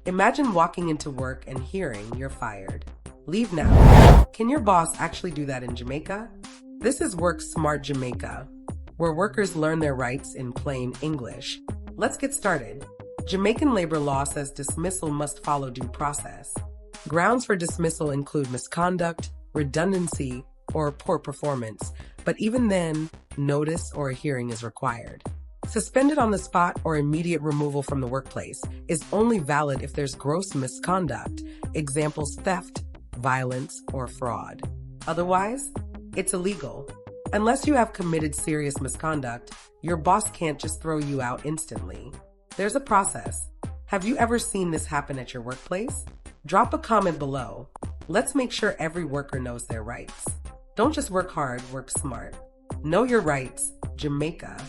Imagine walking into work and hearing you're fired. Leave now. Can your boss actually do that in Jamaica? This is Work Smart Jamaica, where workers learn their rights in plain English. Let's get started. Jamaican labor law says dismissal must follow due process. Grounds for dismissal include misconduct, redundancy, or poor performance, but even then, notice or a hearing is required. Suspended on the spot or immediate removal from the workplace is only valid if there's gross misconduct, examples theft, violence, or fraud. Otherwise, it's illegal. Unless you have committed serious misconduct, your boss can't just throw you out instantly. There's a process. Have you ever seen this happen at your workplace? Drop a comment below. Let's make sure every worker knows their rights. Don't just work hard, work smart. Know your rights, Jamaica.